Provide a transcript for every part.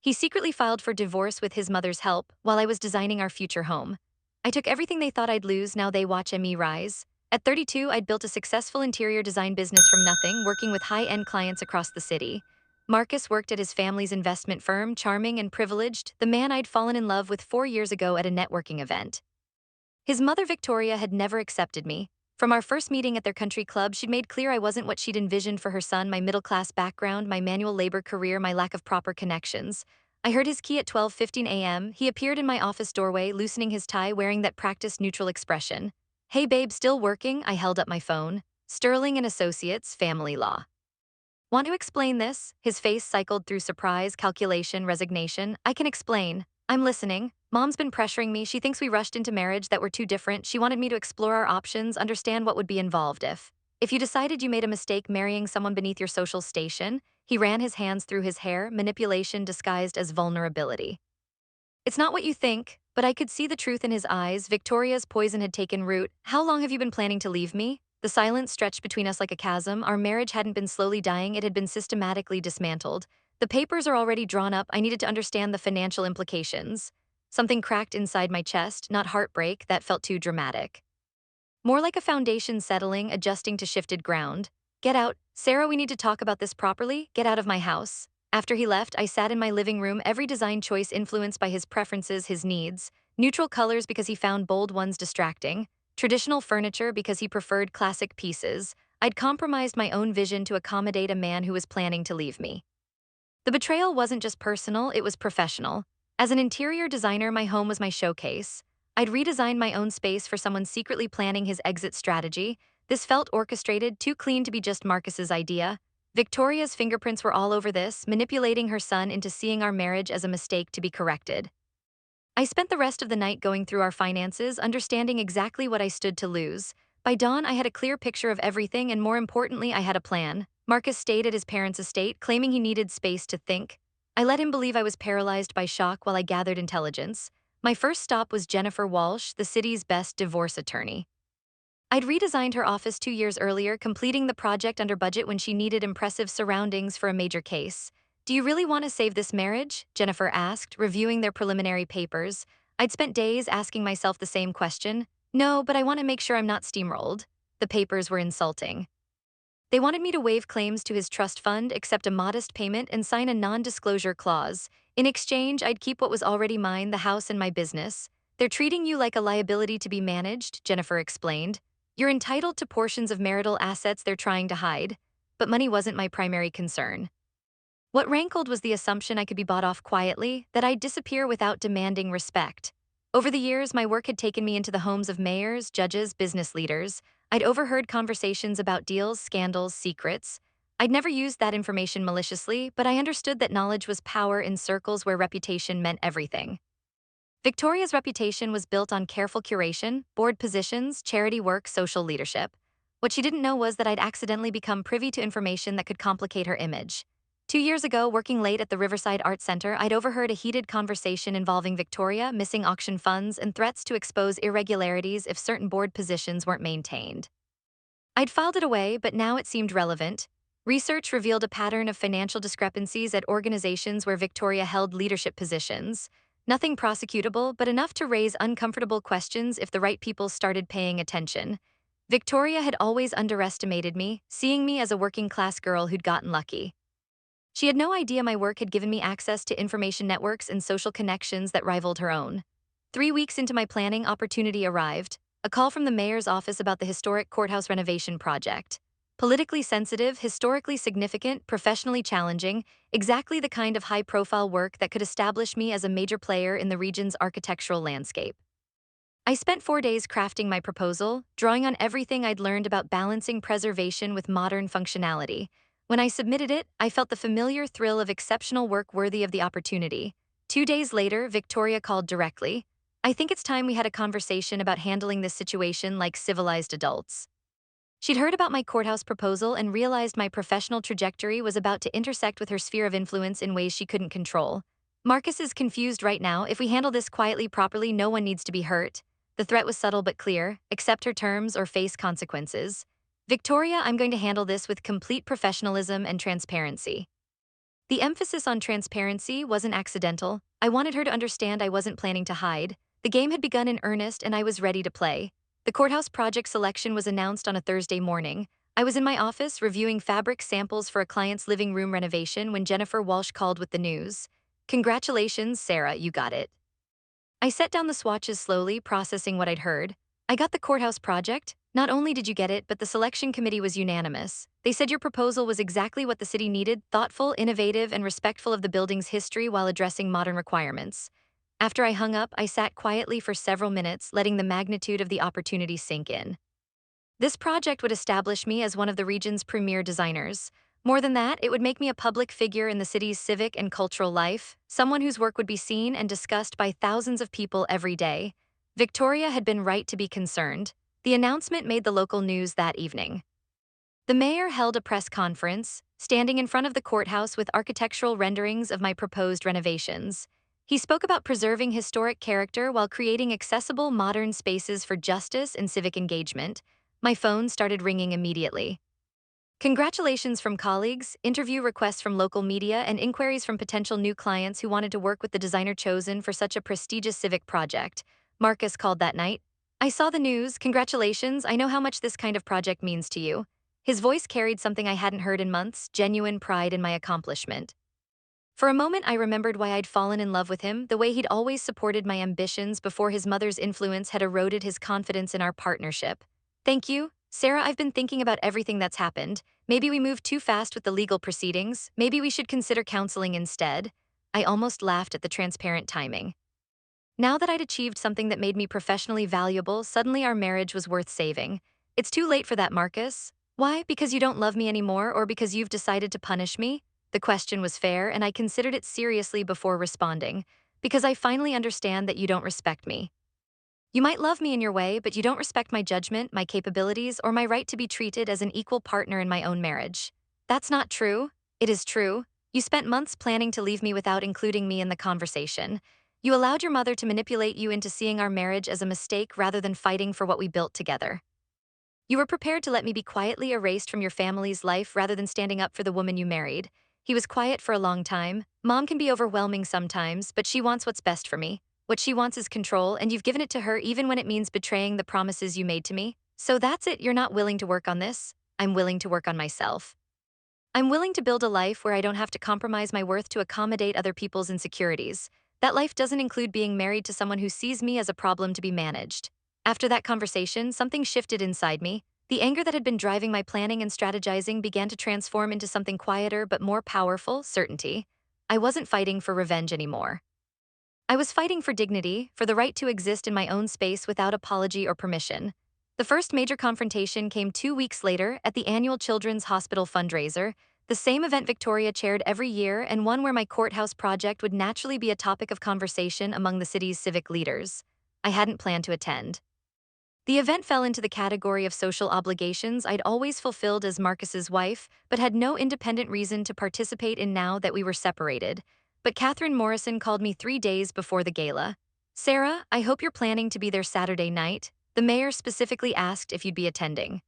He secretly filed for divorce with his mother's help while I was designing our future home. I took everything they thought I'd lose, now they watch me rise. At 32, I'd built a successful interior design business from nothing, working with high-end clients across the city. Marcus worked at his family's investment firm, charming and privileged, the man I'd fallen in love with 4 years ago at a networking event. His mother, Victoria, had never accepted me. From our first meeting at their country club, she'd made clear I wasn't what she'd envisioned for her son: my middle-class background, my manual labor career, my lack of proper connections. I heard his key at 12:15 a.m. He appeared in my office doorway, loosening his tie, wearing that practiced neutral expression. "Hey babe, still working?" I held up my phone. "Sterling and Associates, Family Law." "Want to explain this?" His face cycled through surprise, calculation, resignation. "I can explain. I'm listening. Mom's been pressuring me. She thinks we rushed into marriage, that we're too different. She wanted me to explore our options, understand what would be involved if you decided you made a mistake marrying someone beneath your social station." He ran his hands through his hair, manipulation disguised as vulnerability. "It's not what you think," but I could see the truth in his eyes. Victoria's poison had taken root. "How long have you been planning to leave me?" The silence stretched between us like a chasm. Our marriage hadn't been slowly dying, it had been systematically dismantled. "The papers are already drawn up. I needed to understand the financial implications." Something cracked inside my chest, not heartbreak, that felt too dramatic. More like a foundation settling, adjusting to shifted ground. "Get out. Sarah, we need to talk about this properly. Get out of my house." After he left, I sat in my living room, every design choice influenced by his preferences, his needs. Neutral colors because he found bold ones distracting. Traditional furniture because he preferred classic pieces. I'd compromised my own vision to accommodate a man who was planning to leave me. The betrayal wasn't just personal, it was professional. As an interior designer, my home was my showcase. I'd redesigned my own space for someone secretly planning his exit strategy. This felt orchestrated, too clean to be just Marcus's idea. Victoria's fingerprints were all over this, manipulating her son into seeing our marriage as a mistake to be corrected. I spent the rest of the night going through our finances, understanding exactly what I stood to lose. By dawn, I had a clear picture of everything, and more importantly, I had a plan. Marcus stayed at his parents' estate, claiming he needed space to think. I let him believe I was paralyzed by shock while I gathered intelligence. My first stop was Jennifer Walsh, the city's best divorce attorney. I'd redesigned her office 2 years earlier, completing the project under budget when she needed impressive surroundings for a major case. "Do you really want to save this marriage?" Jennifer asked, reviewing their preliminary papers. I'd spent days asking myself the same question. "No, but I want to make sure I'm not steamrolled." The papers were insulting. They wanted me to waive claims to his trust fund, accept a modest payment, and sign a non-disclosure clause. In exchange, I'd keep what was already mine, the house and my business. "They're treating you like a liability to be managed," Jennifer explained. "You're entitled to portions of marital assets they're trying to hide." But money wasn't my primary concern. What rankled was the assumption I could be bought off quietly, that I'd disappear without demanding respect. Over the years, my work had taken me into the homes of mayors, judges, business leaders. I'd overheard conversations about deals, scandals, secrets. I'd never used that information maliciously, but I understood that knowledge was power in circles where reputation meant everything. Victoria's reputation was built on careful curation, board positions, charity work, social leadership. What she didn't know was that I'd accidentally become privy to information that could complicate her image. 2 years ago, working late at the Riverside Art Center, I'd overheard a heated conversation involving Victoria, missing auction funds, and threats to expose irregularities if certain board positions weren't maintained. I'd filed it away, but now it seemed relevant. Research revealed a pattern of financial discrepancies at organizations where Victoria held leadership positions. Nothing prosecutable, but enough to raise uncomfortable questions if the right people started paying attention. Victoria had always underestimated me, seeing me as a working-class girl who'd gotten lucky. She had no idea my work had given me access to information networks and social connections that rivaled her own. 3 weeks into my planning, opportunity arrived. A call from the mayor's office about the historic courthouse renovation project. Politically sensitive, historically significant, professionally challenging, exactly the kind of high-profile work that could establish me as a major player in the region's architectural landscape. I spent 4 days crafting my proposal, drawing on everything I'd learned about balancing preservation with modern functionality. When I submitted it, I felt the familiar thrill of exceptional work worthy of the opportunity. 2 days later, Victoria called directly. "I think it's time we had a conversation about handling this situation like civilized adults." She'd heard about my courthouse proposal and realized my professional trajectory was about to intersect with her sphere of influence in ways she couldn't control. "Marcus is confused right now. If we handle this quietly, properly, no one needs to be hurt." The threat was subtle but clear: accept her terms or face consequences. "Victoria, I'm going to handle this with complete professionalism and transparency." The emphasis on transparency wasn't accidental. I wanted her to understand I wasn't planning to hide. The game had begun in earnest and I was ready to play. The courthouse project selection was announced on a Thursday morning. I was in my office reviewing fabric samples for a client's living room renovation when Jennifer Walsh called with the news. Congratulations, Sarah, you got it. I set down the swatches slowly, processing what I'd heard. I got the courthouse project. Not only did you get it, but the selection committee was unanimous. They said your proposal was exactly what the city needed: thoughtful, innovative, and respectful of the building's history while addressing modern requirements. After I hung up, I sat quietly for several minutes, letting the magnitude of the opportunity sink in. This project would establish me as one of the region's premier designers. More than that, it would make me a public figure in the city's civic and cultural life, someone whose work would be seen and discussed by thousands of people every day. Victoria had been right to be concerned. The announcement made the local news that evening. The mayor held a press conference, standing in front of the courthouse with architectural renderings of my proposed renovations. He spoke about preserving historic character while creating accessible modern spaces for justice and civic engagement. My phone started ringing immediately. Congratulations from colleagues, interview requests from local media, and inquiries from potential new clients who wanted to work with the designer chosen for such a prestigious civic project. Marcus called that night. I saw the news. Congratulations. I know how much this kind of project means to you. His voice carried something I hadn't heard in months: genuine pride in my accomplishment. For a moment, I remembered why I'd fallen in love with him, the way he'd always supported my ambitions before his mother's influence had eroded his confidence in our partnership. Thank you, Sarah. I've been thinking about everything that's happened. Maybe we moved too fast with the legal proceedings. Maybe we should consider counseling instead. I almost laughed at the transparent timing. Now that I'd achieved something that made me professionally valuable, suddenly our marriage was worth saving. It's too late for that, Marcus. Why? Because you don't love me anymore, or because you've decided to punish me? The question was fair, and I considered it seriously before responding. Because I finally understand that you don't respect me. You might love me in your way, but you don't respect my judgment, my capabilities, or my right to be treated as an equal partner in my own marriage. That's not true. It is true. You spent months planning to leave me without including me in the conversation. You allowed your mother to manipulate you into seeing our marriage as a mistake rather than fighting for what we built together. You were prepared to let me be quietly erased from your family's life rather than standing up for the woman you married. He was quiet for a long time. Mom can be overwhelming sometimes, but she wants what's best for me. What she wants is control, and you've given it to her even when it means betraying the promises you made to me. So that's it. You're not willing to work on this. I'm willing to work on myself. I'm willing to build a life where I don't have to compromise my worth to accommodate other people's insecurities. That life doesn't include being married to someone who sees me as a problem to be managed. After that conversation, something shifted inside me. The anger that had been driving my planning and strategizing began to transform into something quieter but more powerful: certainty. I wasn't fighting for revenge anymore. I was fighting for dignity, for the right to exist in my own space without apology or permission. The first major confrontation came 2 weeks later at the annual Children's Hospital fundraiser, the same event Victoria chaired every year and one where my courthouse project would naturally be a topic of conversation among the city's civic leaders. I hadn't planned to attend. The event fell into the category of social obligations I'd always fulfilled as Marcus's wife, but had no independent reason to participate in now that we were separated. But Catherine Morrison called me 3 days before the gala. Sarah, I hope you're planning to be there Saturday night. The mayor specifically asked if you'd be attending.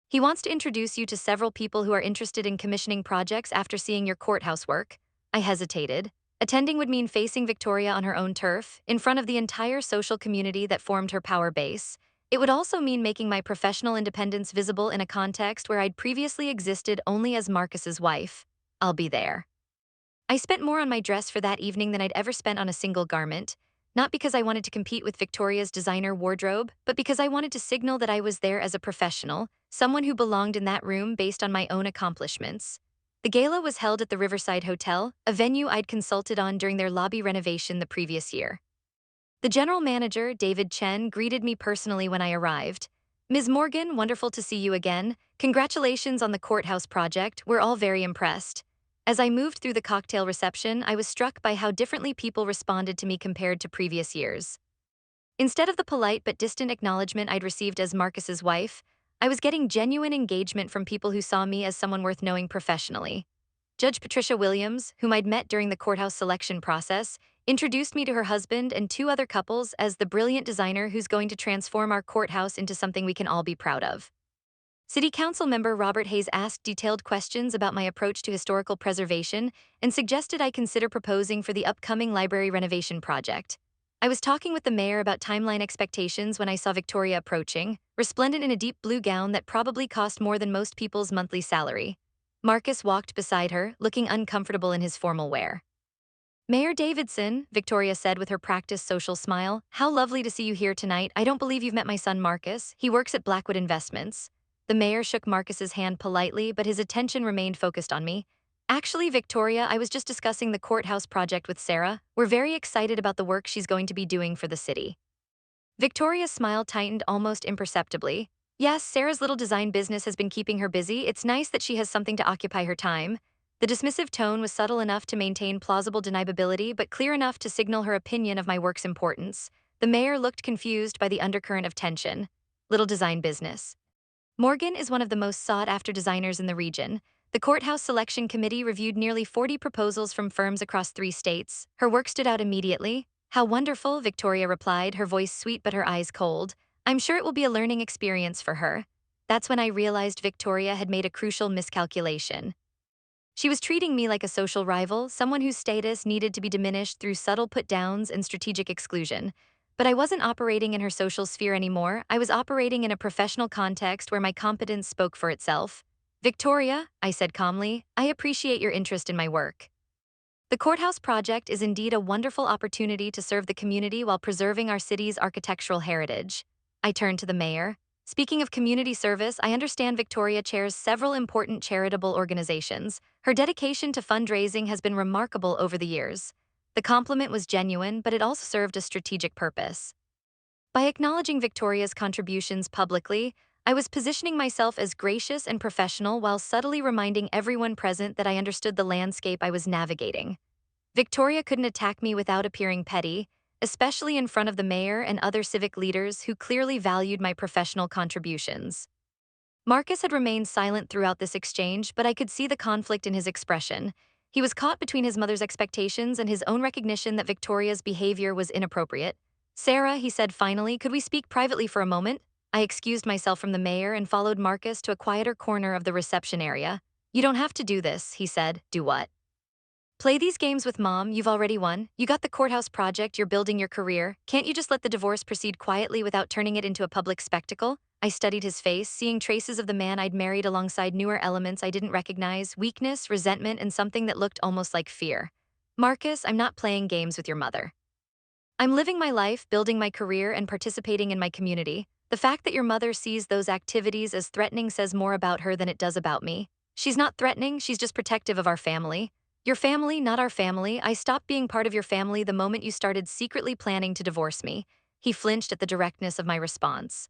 He wants to introduce you to several people who are interested in commissioning projects after seeing your courthouse work. I hesitated. Attending would mean facing Victoria on her own turf, in front of the entire social community that formed her power base. It would also mean making my professional independence visible in a context where I'd previously existed only as Marcus's wife. I'll be there. I spent more on my dress for that evening than I'd ever spent on a single garment, not because I wanted to compete with Victoria's designer wardrobe, but because I wanted to signal that I was there as a professional, someone who belonged in that room based on my own accomplishments. The gala was held at the Riverside Hotel, a venue I'd consulted on during their lobby renovation the previous year. The general manager, David Chen, greeted me personally when I arrived. Ms. Morgan, wonderful to see you again. Congratulations on the courthouse project. We're all very impressed. As I moved through the cocktail reception, I was struck by how differently people responded to me compared to previous years. Instead of the polite but distant acknowledgement I'd received as Marcus's wife, I was getting genuine engagement from people who saw me as someone worth knowing professionally. Judge Patricia Williams, whom I'd met during the courthouse selection process, introduced me to her husband and 2 other couples as the brilliant designer who's going to transform our courthouse into something we can all be proud of. City Council member Robert Hayes asked detailed questions about my approach to historical preservation and suggested I consider proposing for the upcoming library renovation project. I was talking with the mayor about timeline expectations when I saw Victoria approaching, resplendent in a deep blue gown that probably cost more than most people's monthly salary. Marcus walked beside her, looking uncomfortable in his formal wear. Mayor Davidson, Victoria said with her practiced social smile, how lovely to see you here tonight. I don't believe you've met my son Marcus. He works at Blackwood Investments. The mayor shook Marcus's hand politely, but his attention remained focused on me. Actually, Victoria, I was just discussing the courthouse project with Sarah. We're very excited about the work she's going to be doing for the city. Victoria's smile tightened almost imperceptibly. Yes, Sarah's little design business has been keeping her busy. It's nice that she has something to occupy her time. The dismissive tone was subtle enough to maintain plausible deniability, but clear enough to signal her opinion of my work's importance. The mayor looked confused by the undercurrent of tension. Little design business. Morgan is one of the most sought-after designers in the region. The courthouse selection committee reviewed nearly 40 proposals from firms across 3 states. Her work stood out immediately. How wonderful, Victoria replied, her voice sweet but her eyes cold. I'm sure it will be a learning experience for her. That's when I realized Victoria had made a crucial miscalculation. She was treating me like a social rival, someone whose status needed to be diminished through subtle put-downs and strategic exclusion. But I wasn't operating in her social sphere anymore. I was operating in a professional context where my competence spoke for itself. Victoria, I said calmly, I appreciate your interest in my work. The courthouse project is indeed a wonderful opportunity to serve the community while preserving our city's architectural heritage. I turned to the mayor. Speaking of community service, I understand Victoria chairs several important charitable organizations. Her dedication to fundraising has been remarkable over the years. The compliment was genuine, but it also served a strategic purpose. By acknowledging Victoria's contributions publicly, I was positioning myself as gracious and professional while subtly reminding everyone present that I understood the landscape I was navigating. Victoria couldn't attack me without appearing petty, especially in front of the mayor and other civic leaders who clearly valued my professional contributions. Marcus had remained silent throughout this exchange, but I could see the conflict in his expression. He was caught between his mother's expectations and his own recognition that Victoria's behavior was inappropriate. Sarah, he said finally, could we speak privately for a moment? I excused myself from the mayor and followed Marcus to a quieter corner of the reception area. You don't have to do this, he said. Do what? Play these games with Mom, you've already won. You got the courthouse project, you're building your career. Can't you just let the divorce proceed quietly without turning it into a public spectacle? I studied his face, seeing traces of the man I'd married alongside newer elements I didn't recognize, weakness, resentment, and something that looked almost like fear. Marcus, I'm not playing games with your mother. I'm living my life, building my career, and participating in my community. The fact that your mother sees those activities as threatening says more about her than it does about me. She's not threatening, she's just protective of our family. Your family, not our family. I stopped being part of your family the moment you started secretly planning to divorce me. He flinched at the directness of my response.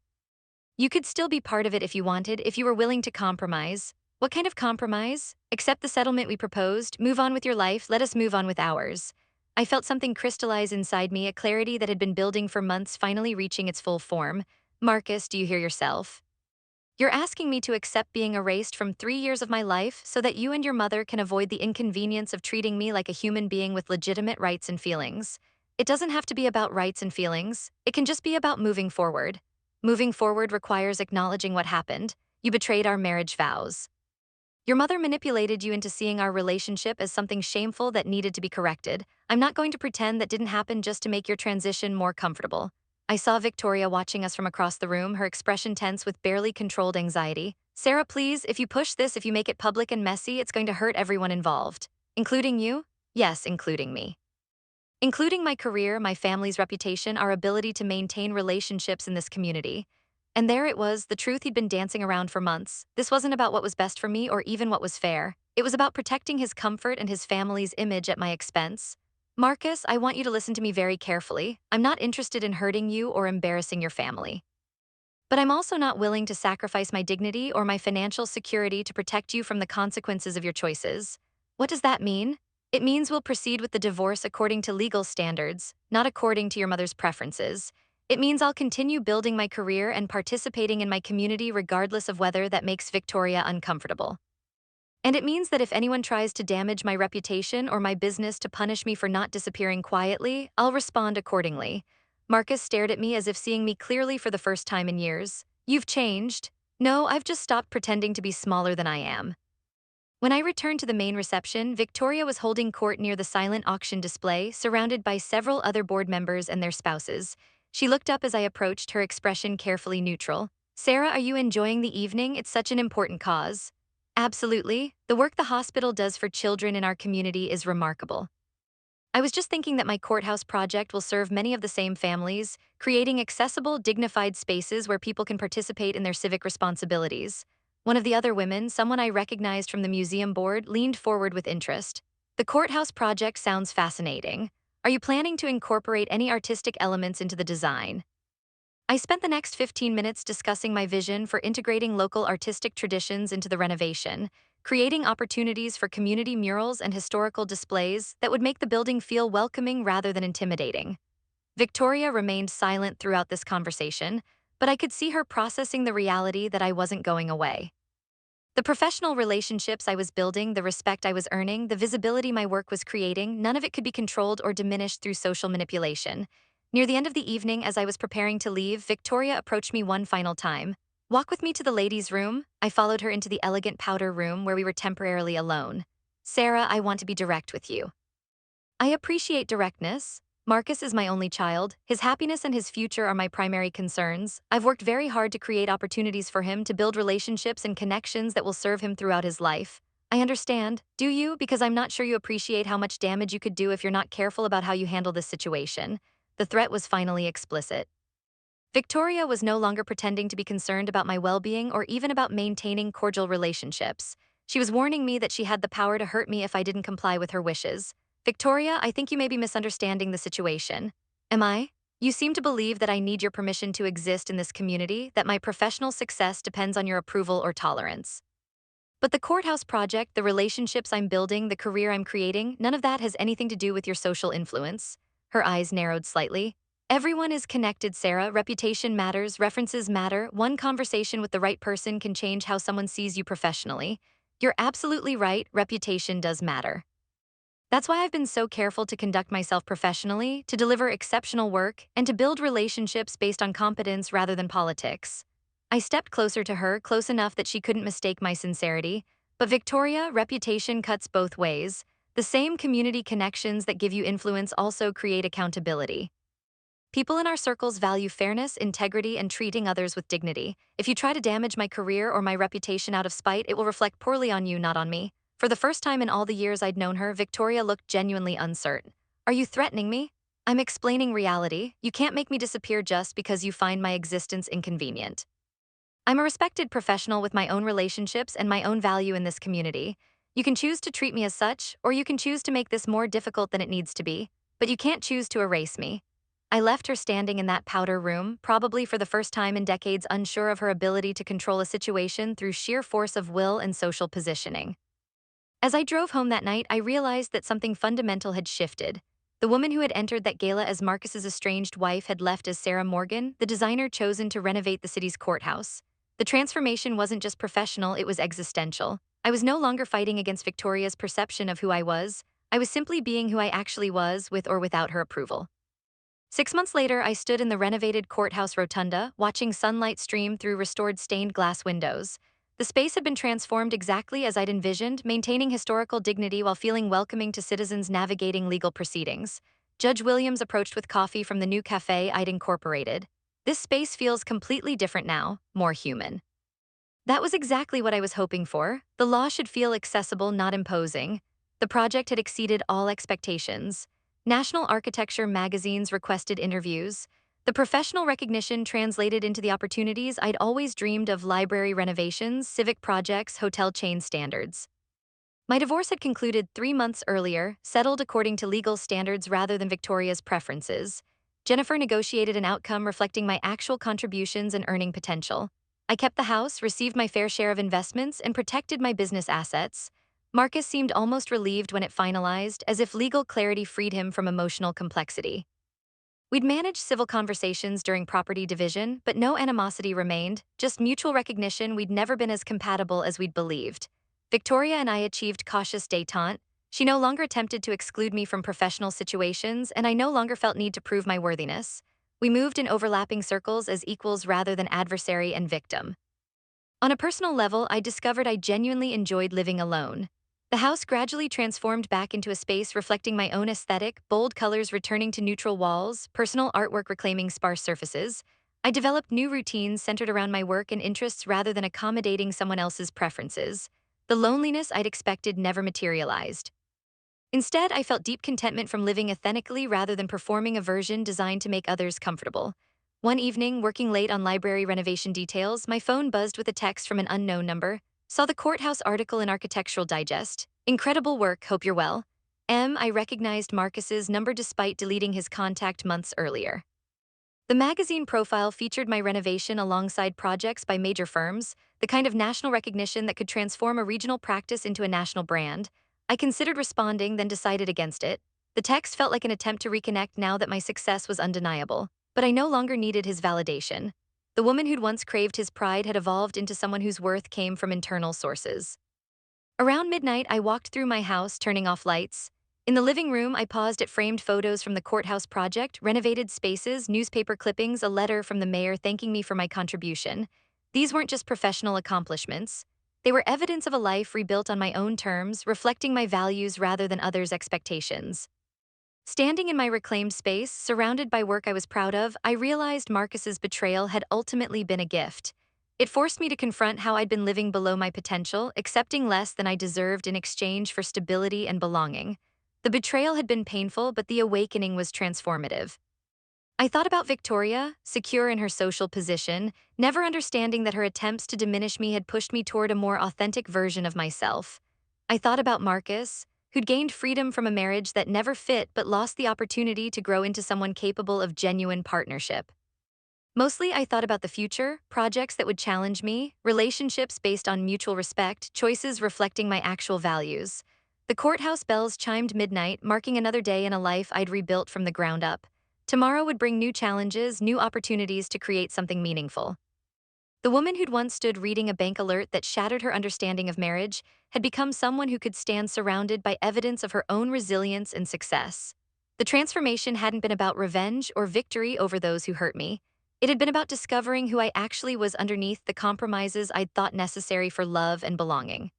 You could still be part of it if you wanted, if you were willing to compromise. What kind of compromise? Accept the settlement we proposed, move on with your life, let us move on with ours. I felt something crystallize inside me, a clarity that had been building for months finally reaching its full form. Marcus, do you hear yourself? You're asking me to accept being erased from 3 years of my life so that you and your mother can avoid the inconvenience of treating me like a human being with legitimate rights and feelings. It doesn't have to be about rights and feelings. It can just be about moving forward. Moving forward requires acknowledging what happened. You betrayed our marriage vows. Your mother manipulated you into seeing our relationship as something shameful that needed to be corrected. I'm not going to pretend that didn't happen just to make your transition more comfortable. I saw Victoria watching us from across the room, her expression tense with barely controlled anxiety. Sarah, please, if you push this, if you make it public and messy, it's going to hurt everyone involved. Including you? Yes, including me. Including my career, my family's reputation, our ability to maintain relationships in this community. And there it was, the truth he'd been dancing around for months. This wasn't about what was best for me or even what was fair. It was about protecting his comfort and his family's image at my expense. Marcus, I want you to listen to me very carefully. I'm not interested in hurting you or embarrassing your family. But I'm also not willing to sacrifice my dignity or my financial security to protect you from the consequences of your choices. What does that mean? It means we'll proceed with the divorce according to legal standards, not according to your mother's preferences. It means I'll continue building my career and participating in my community regardless of whether that makes Victoria uncomfortable. And it means that if anyone tries to damage my reputation or my business to punish me for not disappearing quietly, I'll respond accordingly. Marcus stared at me as if seeing me clearly for the first time in years. You've changed. No, I've just stopped pretending to be smaller than I am. When I returned to the main reception, Victoria was holding court near the silent auction display, surrounded by several other board members and their spouses. She looked up as I approached, her expression carefully neutral. Sarah, are you enjoying the evening? It's such an important cause. Absolutely. The work the hospital does for children in our community is remarkable. I was just thinking that my courthouse project will serve many of the same families, creating accessible, dignified spaces where people can participate in their civic responsibilities. One of the other women, someone I recognized from the museum board, leaned forward with interest. The courthouse project sounds fascinating. Are you planning to incorporate any artistic elements into the design? I spent the next 15 minutes discussing my vision for integrating local artistic traditions into the renovation, creating opportunities for community murals and historical displays that would make the building feel welcoming rather than intimidating. Victoria remained silent throughout this conversation, but I could see her processing the reality that I wasn't going away. The professional relationships I was building, the respect I was earning, the visibility my work was creating, none of it could be controlled or diminished through social manipulation. Near the end of the evening, as I was preparing to leave, Victoria approached me one final time. Walk with me to the ladies' room. I followed her into the elegant powder room where we were temporarily alone. Sarah, I want to be direct with you. I appreciate directness. Marcus is my only child. His happiness and his future are my primary concerns. I've worked very hard to create opportunities for him to build relationships and connections that will serve him throughout his life. I understand. Do you? Because I'm not sure you appreciate how much damage you could do if you're not careful about how you handle this situation. The threat was finally explicit. Victoria was no longer pretending to be concerned about my well-being or even about maintaining cordial relationships. She was warning me that she had the power to hurt me if I didn't comply with her wishes. Victoria, I think you may be misunderstanding the situation. Am I? You seem to believe that I need your permission to exist in this community, that my professional success depends on your approval or tolerance. But the courthouse project, the relationships I'm building, the career I'm creating, none of that has anything to do with your social influence. Her eyes narrowed slightly. Everyone is connected, Sarah. Reputation matters, references matter. One conversation with the right person can change how someone sees you professionally. You're absolutely right, reputation does matter. That's why I've been so careful to conduct myself professionally, to deliver exceptional work, and to build relationships based on competence rather than politics. I stepped closer to her, close enough that she couldn't mistake my sincerity. But Victoria, reputation cuts both ways. The same community connections that give you influence also create accountability. People in our circles value fairness, integrity, and treating others with dignity. If you try to damage my career or my reputation out of spite, it will reflect poorly on you, not on me. For the first time in all the years I'd known her, Victoria looked genuinely uncertain. Are you threatening me? I'm explaining reality. You can't make me disappear just because you find my existence inconvenient. I'm a respected professional with my own relationships and my own value in this community. You can choose to treat me as such, or you can choose to make this more difficult than it needs to be, but you can't choose to erase me. I left her standing in that powder room, probably for the first time in decades, unsure of her ability to control a situation through sheer force of will and social positioning. As I drove home that night, I realized that something fundamental had shifted. The woman who had entered that gala as Marcus's estranged wife had left as Sarah Morgan, the designer chosen to renovate the city's courthouse. The transformation wasn't just professional, it was existential. I was no longer fighting against Victoria's perception of who I was. I was simply being who I actually was, with or without her approval. 6 months later, I stood in the renovated courthouse rotunda, watching sunlight stream through restored stained glass windows. The space had been transformed exactly as I'd envisioned, maintaining historical dignity while feeling welcoming to citizens navigating legal proceedings. Judge Williams approached with coffee from the new cafe I'd incorporated. This space feels completely different now, more human. That was exactly what I was hoping for. The law should feel accessible, not imposing. The project had exceeded all expectations. National architecture magazines requested interviews. The professional recognition translated into the opportunities I'd always dreamed of: library renovations, civic projects, hotel chain standards. My divorce had concluded 3 months earlier, settled according to legal standards rather than Victoria's preferences. Jennifer negotiated an outcome reflecting my actual contributions and earning potential. I kept the house, received my fair share of investments, and protected my business assets. Marcus seemed almost relieved when it finalized, as if legal clarity freed him from emotional complexity. We'd managed civil conversations during property division, but no animosity remained, just mutual recognition we'd never been as compatible as we'd believed. Victoria and I achieved cautious détente. She no longer attempted to exclude me from professional situations, and I no longer felt need to prove my worthiness. We moved in overlapping circles as equals rather than adversary and victim. On a personal level, I discovered I genuinely enjoyed living alone. The house gradually transformed back into a space reflecting my own aesthetic, bold colors returning to neutral walls, personal artwork reclaiming sparse surfaces. I developed new routines centered around my work and interests rather than accommodating someone else's preferences. The loneliness I'd expected never materialized. Instead, I felt deep contentment from living authentically rather than performing a version designed to make others comfortable. One evening, working late on library renovation details, my phone buzzed with a text from an unknown number. Saw the courthouse article in Architectural Digest. Incredible work, hope you're well. I recognized Marcus's number despite deleting his contact months earlier. The magazine profile featured my renovation alongside projects by major firms, the kind of national recognition that could transform a regional practice into a national brand. I considered responding, then decided against it. The text felt like an attempt to reconnect now that my success was undeniable, but I no longer needed his validation. The woman who'd once craved his pride had evolved into someone whose worth came from internal sources. Around midnight, I walked through my house, turning off lights. In the living room, I paused at framed photos from the courthouse project, renovated spaces, newspaper clippings, a letter from the mayor thanking me for my contribution. These weren't just professional accomplishments. They were evidence of a life rebuilt on my own terms, reflecting my values rather than others' expectations. Standing in my reclaimed space, surrounded by work I was proud of, I realized Marcus's betrayal had ultimately been a gift. It forced me to confront how I'd been living below my potential, accepting less than I deserved in exchange for stability and belonging. The betrayal had been painful, but the awakening was transformative. I thought about Victoria, secure in her social position, never understanding that her attempts to diminish me had pushed me toward a more authentic version of myself. I thought about Marcus, who'd gained freedom from a marriage that never fit but lost the opportunity to grow into someone capable of genuine partnership. Mostly, I thought about the future, projects that would challenge me, relationships based on mutual respect, choices reflecting my actual values. The courthouse bells chimed midnight, marking another day in a life I'd rebuilt from the ground up. Tomorrow would bring new challenges, new opportunities to create something meaningful. The woman who'd once stood reading a bank alert that shattered her understanding of marriage had become someone who could stand surrounded by evidence of her own resilience and success. The transformation hadn't been about revenge or victory over those who hurt me. It had been about discovering who I actually was underneath the compromises I'd thought necessary for love and belonging.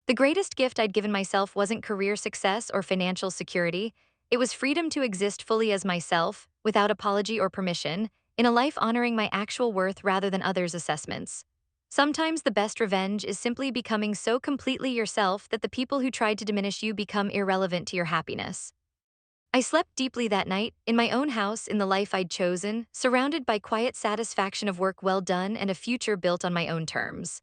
The greatest gift I'd given myself wasn't career success or financial security. It was freedom to exist fully as myself, without apology or permission, in a life honoring my actual worth rather than others' assessments. Sometimes the best revenge is simply becoming so completely yourself that the people who tried to diminish you become irrelevant to your happiness. I slept deeply that night, in my own house, in the life I'd chosen, surrounded by quiet satisfaction of work well done and a future built on my own terms.